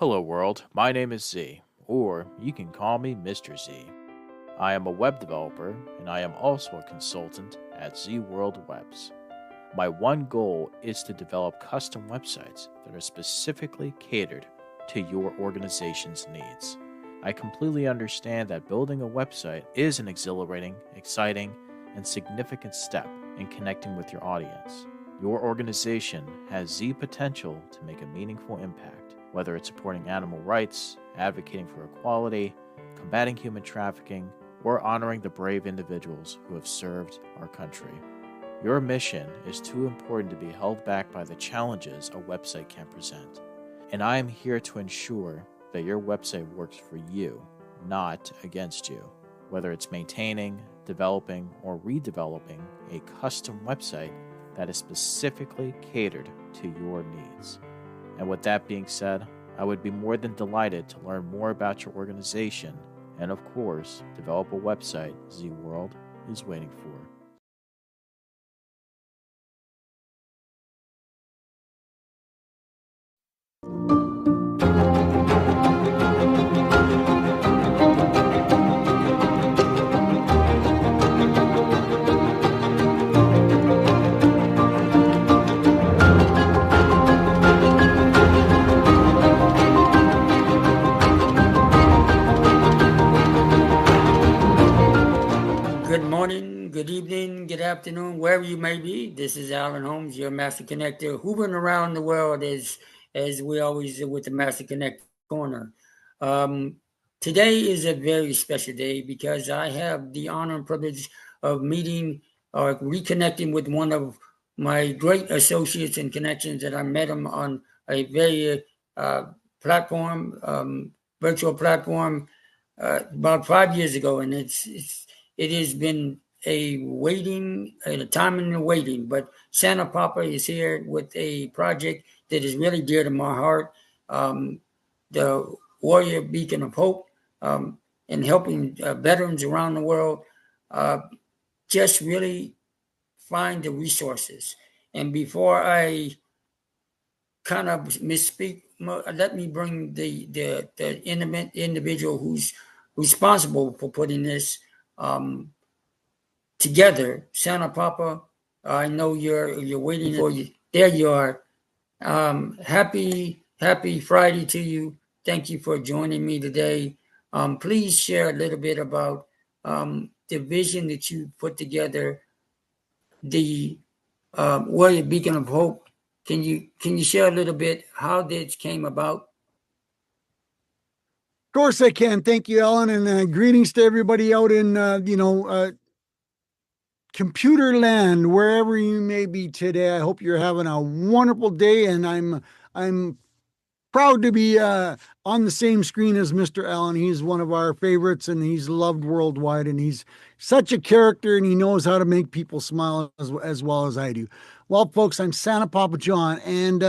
Hello world, my name is Z, or you can call me Mr. Z. I am a web developer and I am also a consultant at Z World Webs. My one goal is to develop custom websites that are specifically catered to your organization's needs. I completely understand that building a website is an exhilarating, exciting, and significant step in connecting with your audience. Your organization has the potential to make a meaningful impact, whether it's supporting animal rights, advocating for equality, combating human trafficking, or honoring the brave individuals who have served our country. Your mission is too important to be held back by the challenges a website can present. And I am here to ensure that your website works for you, not against you. Whether it's maintaining, developing, or redeveloping a custom website that is specifically catered to your needs. And with that being said, I would be more than delighted to learn more about your organization and, of course, develop a website Z World is waiting for. Good morning, good evening, good afternoon, wherever you may be. This is Alan Holmes, your Master Connector, hoovering around the world as we always do with the Master Connect Corner. Today is a very special day because I have the honor and privilege of meeting or reconnecting with one of my great associates and connections that I met him on a very virtual platform, about 5 years ago, and it has been a time in the waiting, but Santa Papa is here with a project that is really dear to my heart, the Warrior Beacon of Hope, and helping veterans around the world just really find the resources. And before I kind of misspeak, let me bring the individual who's responsible for putting this together. Santa Papa, I know you're waiting for you. There you are. Happy Friday to you. Thank you for joining me today. Please share a little bit about the vision that you put together, the Warrior Beacon of Hope. Can you share a little bit how this came about? Of course I can. Thank you, Ellen, and greetings to everybody out in computer land, wherever you may be today. I hope you're having a wonderful day, and I'm proud to be on the same screen as Mr. Allen. He's one of our favorites, and he's loved worldwide, and he's such a character, and he knows how to make people smile as well as I do. Well, folks, I'm Santa Papa John, and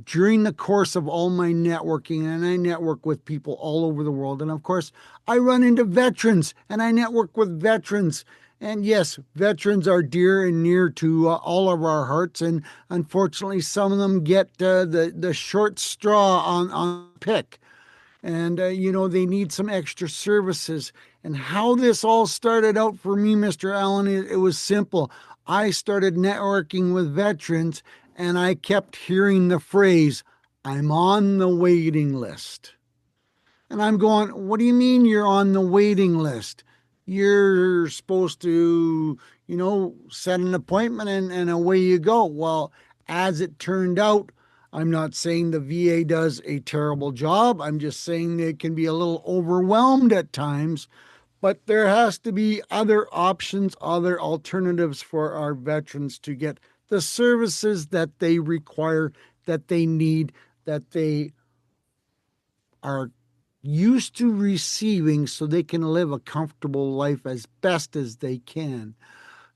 during the course of all my networking, and I network with people all over the world, and of course, I run into veterans, and I network with veterans. And yes, veterans are dear and near to all of our hearts, and unfortunately, some of them get the short straw on pick, and they need some extra services. And how this all started out for me, Mr. Allen, it was simple. I started networking with veterans, and I kept hearing the phrase, "I'm on the waiting list." And I'm going, "What do you mean you're on the waiting list? You're supposed to, set an appointment and away you go." Well, as it turned out, I'm not saying the VA does a terrible job. I'm just saying they can be a little overwhelmed at times, but there has to be other options, other alternatives for our veterans to get the services that they require, that they need, that they are used to receiving, so they can live a comfortable life as best as they can.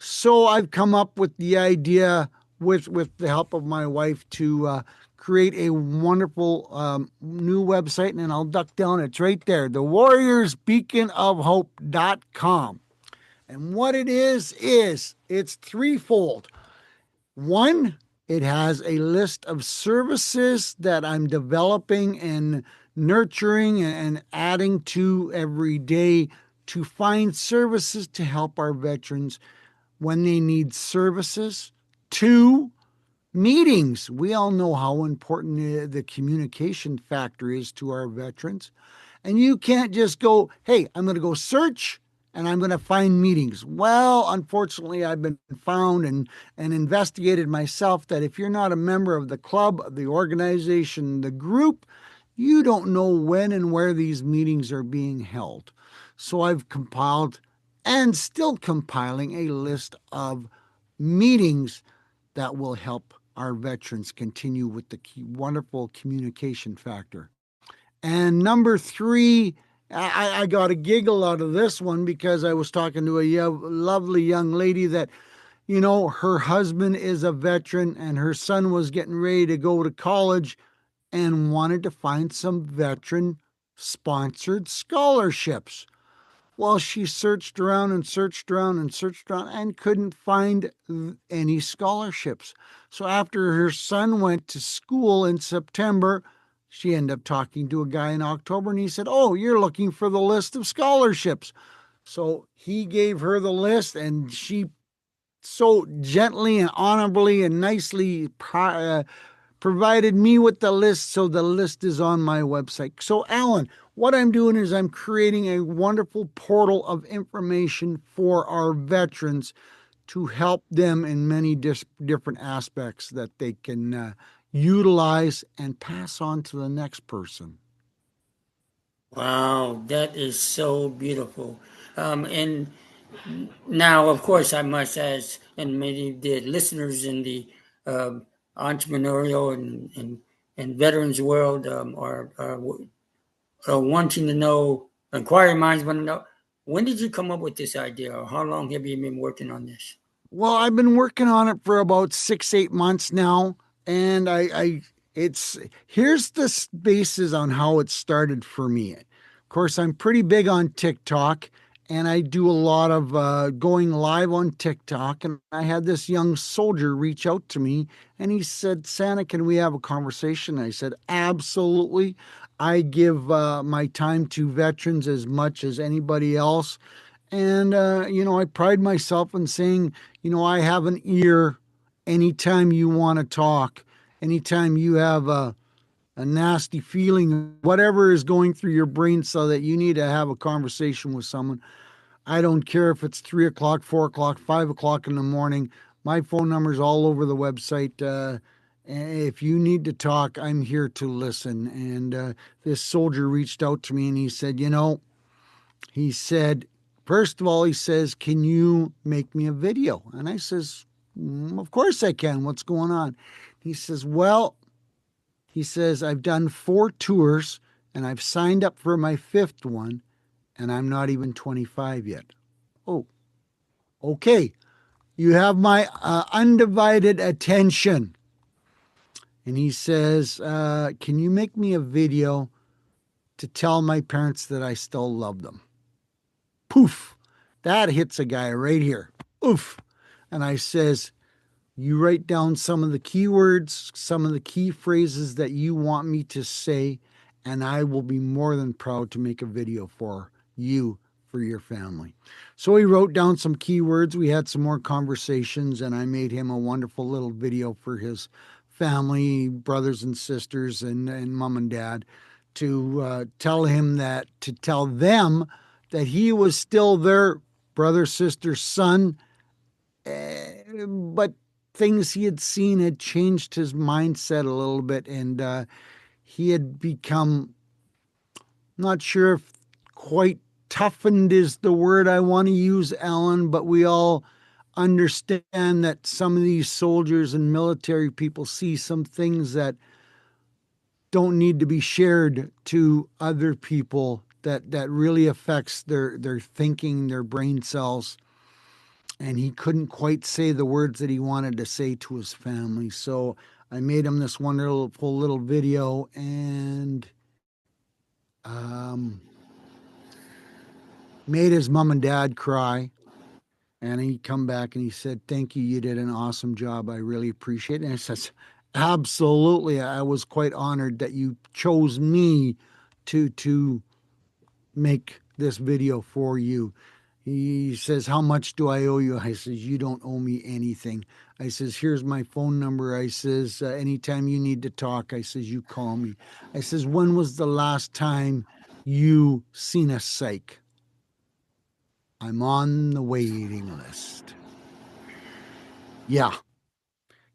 So I've come up with the idea, with the help of my wife, to create a wonderful new website, and I'll duck down. It's right there, the warriorsbeaconofhope.com. And what it is it's threefold. One, It has a list of services that I'm developing and nurturing and adding to every day to find services to help our veterans when they need services. Two, meetings. We all know how important the communication factor is to our veterans. And you can't just go, hey, I'm going to go search and I'm going to find meetings. Well, unfortunately, I've been found and investigated myself that if you're not a member of the club, the organization, the group, you don't know when and where these meetings are being held. So I've compiled and still compiling a list of meetings that will help our veterans continue with the wonderful communication factor. And number three, I got a giggle out of this one because I was talking to a lovely young lady that, her husband is a veteran and her son was getting ready to go to college and wanted to find some veteran sponsored scholarships. Well, she searched around and searched around and searched around and couldn't find any scholarships. So after her son went to school in September, she ended up talking to a guy in October and he said, "Oh, you're looking for the list of scholarships." So he gave her the list and she so gently and honorably and nicely provided me with the list, so the list is on my website. So, Alan, what I'm doing is I'm creating a wonderful portal of information for our veterans to help them in many different aspects that they can utilize and pass on to the next person. Wow, that is so beautiful. And now, of course, I must ask, and many of the listeners in the entrepreneurial and veterans world are wanting to know, inquiring minds want to know, when did you come up with this idea, or how long have you been working on this? Well, I've been working on it for about 6, 8 months now, and it's here's the basis on how it started for me. Of course, I'm pretty big on TikTok, and I do a lot of going live on TikTok. And I had this young soldier reach out to me, and he said, "Santa, can we have a conversation?" I said, "Absolutely." I give my time to veterans as much as anybody else. And, I pride myself in saying, I have an ear anytime you want to talk, anytime you have a nasty feeling, whatever is going through your brain, so that you need to have a conversation with someone. I don't care if it's 3 o'clock, 4 o'clock, 5 o'clock in the morning. My phone number is all over the website. If you need to talk, I'm here to listen. And this soldier reached out to me and he said, he said, first of all, he says, "Can you make me a video?" And I says, "Of course I can. What's going on?" He says, "Well," he says, "I've done 4 tours and I've signed up for my fifth one and I'm not even 25 yet." Oh, okay. You have my undivided attention. And he says, "Can you make me a video to tell my parents that I still love them?" Poof, that hits a guy right here. Oof. And I says, "You write down some of the keywords, some of the key phrases that you want me to say, and I will be more than proud to make a video for you, for your family." So he wrote down some keywords. We had some more conversations, and I made him a wonderful little video for his family, brothers and sisters, and mom and dad, to tell them that he was still their brother, sister, son, but things he had seen had changed his mindset a little bit, and he had become, not sure if quite toughened is the word I want to use, Alan, but we all understand that some of these soldiers and military people see some things that don't need to be shared to other people, that really affects their thinking, their brain cells. And he couldn't quite say the words that he wanted to say to his family. So I made him this wonderful little video, and um, made his mom and dad cry. And he come back and he said, "Thank you. You did an awesome job. I really appreciate it." And I says, "Absolutely. I was quite honored that you chose me to make this video for you." He says, "How much do I owe you?" I says, "You don't owe me anything." I says, "Here's my phone number." I says, "Anytime you need to talk," I says, "you call me." I says, "When was the last time you seen a psych?" "I'm on the waiting list." Yeah.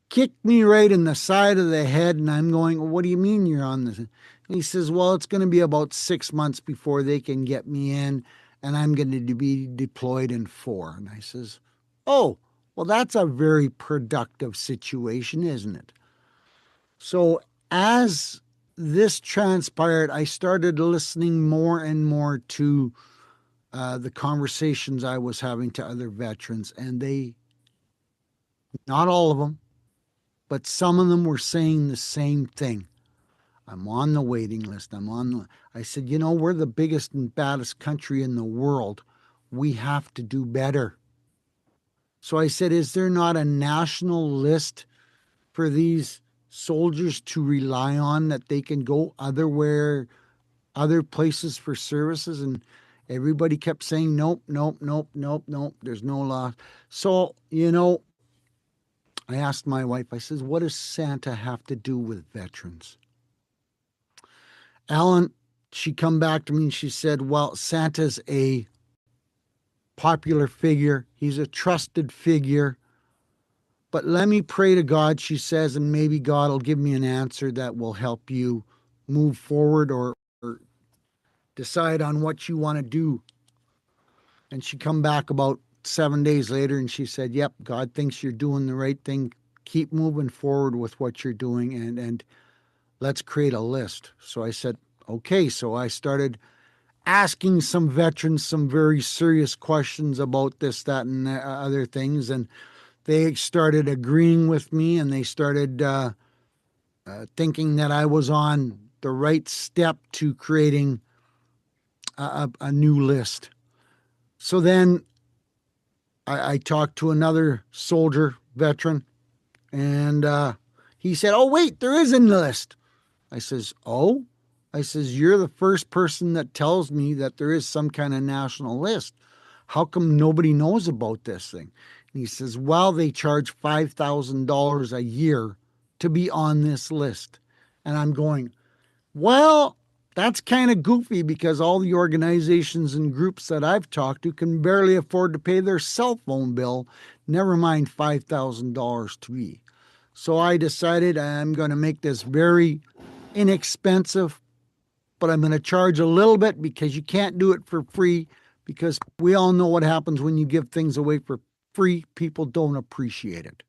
Kicked me right in the side of the head, and I'm going, "Well, what do you mean you're on this?" And he says, "Well, it's going to be about 6 months before they can get me in, and I'm going to be deployed in 4." And I says, "Oh, well, that's a very productive situation, isn't it?" So as this transpired, I started listening more and more to the conversations I was having to other veterans, and they, not all of them, but some of them were saying the same thing. "I'm on the waiting list. I said, "We're the biggest and baddest country in the world. We have to do better." So I said, "Is there not a national list for these soldiers to rely on, that they can go other places for services?" And everybody kept saying, "Nope, nope, nope, nope, nope. There's no law." So, I asked my wife, I says, "What does Santa have to do with veterans?" Alan, she come back to me and she said, "Well, Santa's a popular figure. He's a trusted figure. But let me pray to God," she says, "and maybe God will give me an answer that will help you move forward, or decide on what you want to do." And she come back about 7 days later and she said, "Yep, God thinks you're doing the right thing. Keep moving forward with what you're doing, and let's create a list." So I said, "Okay." So I started asking some veterans some very serious questions about this, that, and other things. And they started agreeing with me, and they started thinking that I was on the right step to creating a new list. So then I talked to another soldier veteran, and he said, "Oh, wait, there is a list." I says, "Oh?" I says, "You're the first person that tells me that there is some kind of national list. How come nobody knows about this thing?" And he says, "Well, they charge $5,000 a year to be on this list." And I'm going, "Well, that's kind of goofy, because all the organizations and groups that I've talked to can barely afford to pay their cell phone bill, never mind $5,000 to me." So I decided I'm going to make this very inexpensive, but I'm going to charge a little bit, because you can't do it for free, because we all know what happens when you give things away for free. People don't appreciate it.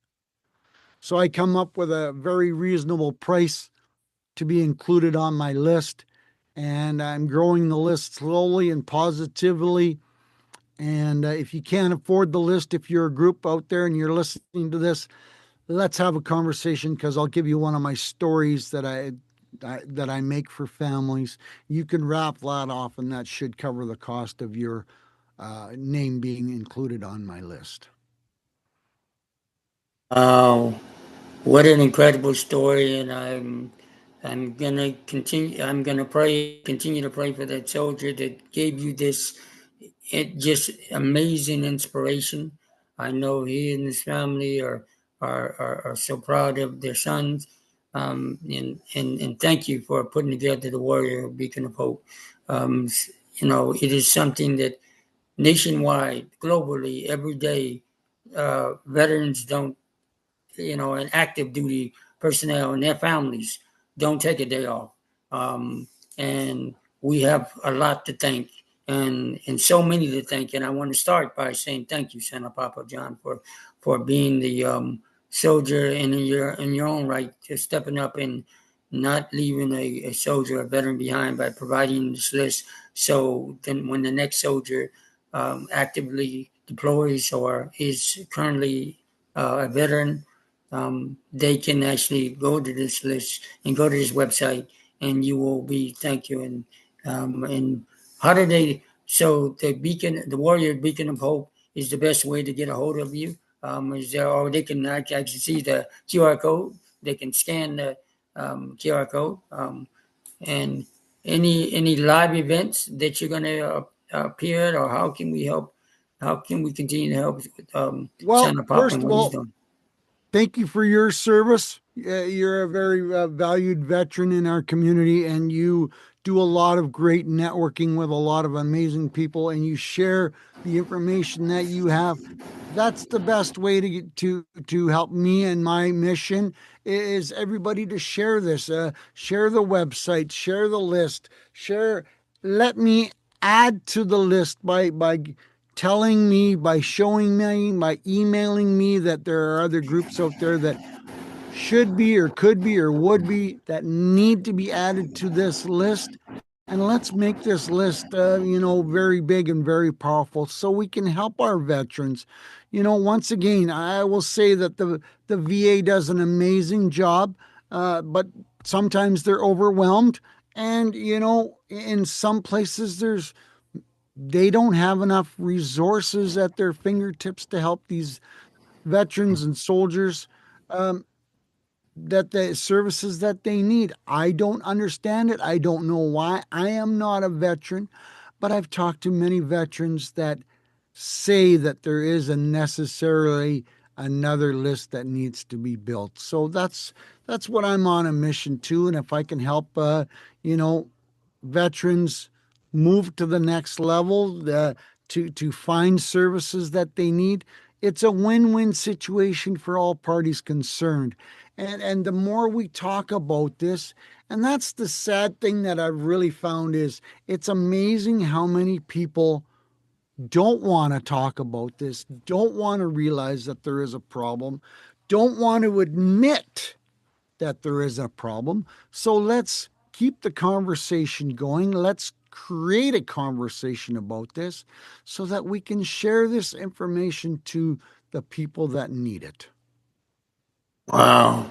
So I come up with a very reasonable price to be included on my list, and I'm growing the list slowly and positively. And if you can't afford the list, if you're a group out there and you're listening to this, let's have a conversation, because I'll give you one of my stories that I make for families. You can wrap that off, and that should cover the cost of your name being included on my list. Wow, what an incredible story! And I'm gonna continue. I'm gonna continue to pray for that soldier that gave you this just amazing inspiration. I know he and his family are so proud of their sons. And thank you for putting together the Warrior Beacon of Hope. Um, it is something that nationwide, globally, every day, veterans don't, and active duty personnel and their families don't take a day off. Um, and we have a lot to thank, and so many to thank. And I want to start by saying thank you, Santa Papa John, for being the soldier in your own right, just stepping up and not leaving a soldier, a veteran behind, by providing this list. So then when the next soldier actively deploys or is currently a veteran, they can actually go to this list and go to this website, and you will be thank you. And how do they? So the Warrior Beacon of Hope is the best way to get a hold of you. Or they can actually see the QR code. They can scan the QR code. And any live events that you're going to appear at, or how can we help? How can we continue to help Well, Santa Papa first and of what he's all, doing? thank you for your service. You're a very valued veteran in our community, and you do a lot of great networking with a lot of amazing people, and you share the information that you have. That's the best way to get to help me and my mission is everybody to share this, share the website, share the list, share. Let me add to the list by telling me, by showing me, by emailing me that there are other groups out there that should be or could be or would be that need to be added to this list. And let's make this list, very big and very powerful so we can help our veterans. Once again, I will say that the VA does an amazing job, but sometimes they're overwhelmed. And, in some places, they don't have enough resources at their fingertips to help these veterans and soldiers, um, that the services that they need. I don't understand it. I don't know why. I am not a veteran, but I've talked to many veterans that say that there is a necessarily another list that needs to be built. So that's what I'm on a mission to. And if I can help, you know, veterans move to the next level, to find services that they need, it's a win-win situation for all parties concerned. And the more we talk about this, and that's the sad thing that I've really found is it's amazing how many people don't want to talk about this, don't want to realize that there is a problem, don't want to admit that there is a problem. So let's keep the conversation going. Let's create a conversation about this so that we can share this information to the people that need it. Wow.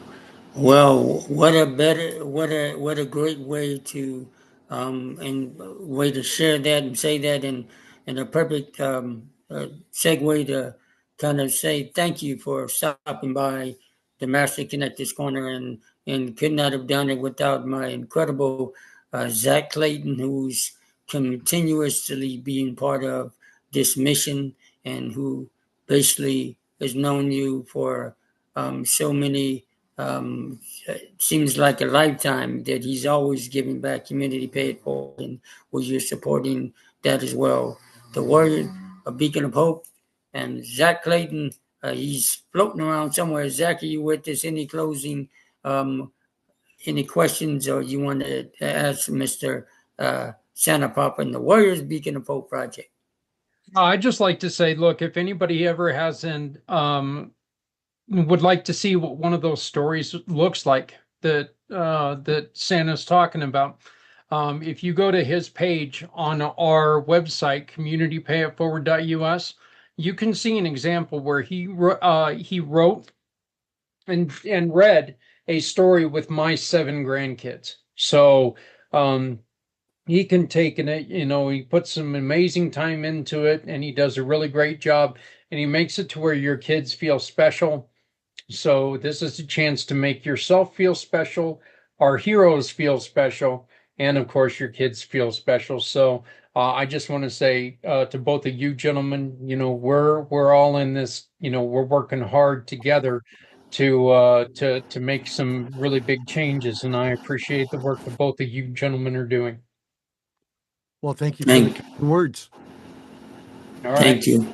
Well, what a great way to and way to share that and say that, and a perfect segue to kind of say thank you for stopping by the Master Connectors Corner, and could not have done it without my incredible Zach Clayton, who's continuously being part of this mission, and who basically has known you for so many, seems like a lifetime, that he's always giving back, community paid for, and was you supporting that as well. The Warrior, a beacon of hope, and Zach Clayton, he's floating around somewhere. Zach, are you with us? Any closing, um, any questions, or you want to ask Mr. Santa Papa and the Warriors Beacon of Hope Project? I'd just like to say, look, if anybody ever hasn't would like to see what one of those stories looks like that Santa's talking about, if you go to his page on our website, communitypayitforward.us, you can see an example where he wrote and read a story with my 7 grandkids. So he can take it, he puts some amazing time into it, and he does a really great job, and he makes it to where your kids feel special. So this is a chance to make yourself feel special, our heroes feel special, and of course your kids feel special. So I just want to say to both of you gentlemen, we're all in this. We're working hard together to make some really big changes, and I appreciate the work that both of you gentlemen are doing. Well, thank you for the Thank, kind words. All right, thank you.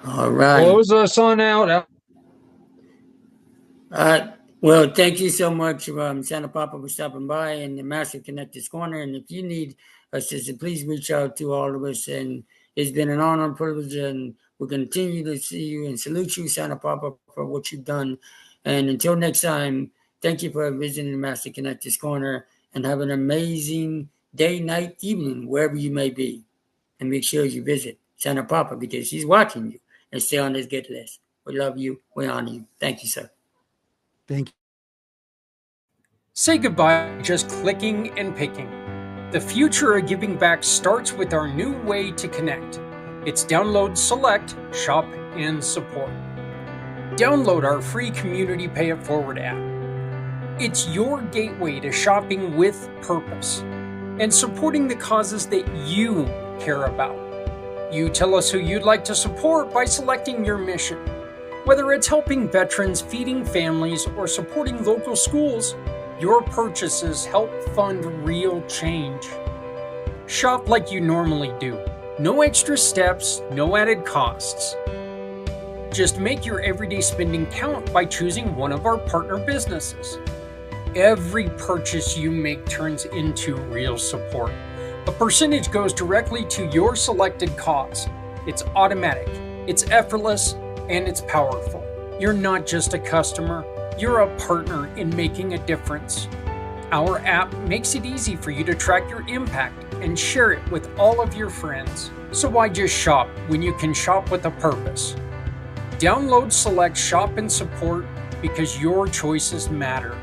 All right. close us on out. Well, thank you so much, Santa Papa, for stopping by in the Master Connectors Corner. And if you need assistance, please reach out to all of us. And it's been an honor and privilege, and we'll continue to see you and salute you, Santa Papa, for what you've done. And until next time, thank you for visiting the Master Connectors Corner, and have an amazing day, night, evening, wherever you may be. And make sure you visit Santa Papa, because he's watching you, and stay on his good list. We love you. We honor you. Thank you, sir. Thank you. Say goodbye just clicking and picking. The future of giving back starts with our new way to connect. It's download, select, shop, and support. Download our free community Pay It Forward app. It's your gateway to shopping with purpose and supporting the causes that you care about. You tell us who you'd like to support by selecting your mission. Whether it's helping veterans, feeding families, or supporting local schools, your purchases help fund real change. Shop like you normally do. No extra steps, no added costs. Just make your everyday spending count by choosing one of our partner businesses. Every purchase you make turns into real support. A percentage goes directly to your selected cause. It's automatic, it's effortless, and it's powerful. You're not just a customer, you're a partner in making a difference. Our app makes it easy for you to track your impact and share it with all of your friends. So why just shop when you can shop with a purpose? Download, select, shop, and support because your choices matter.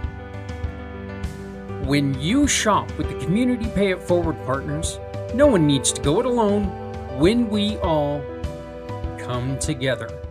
When you shop with the Community Pay It Forward partners, no one needs to go it alone when we all come together.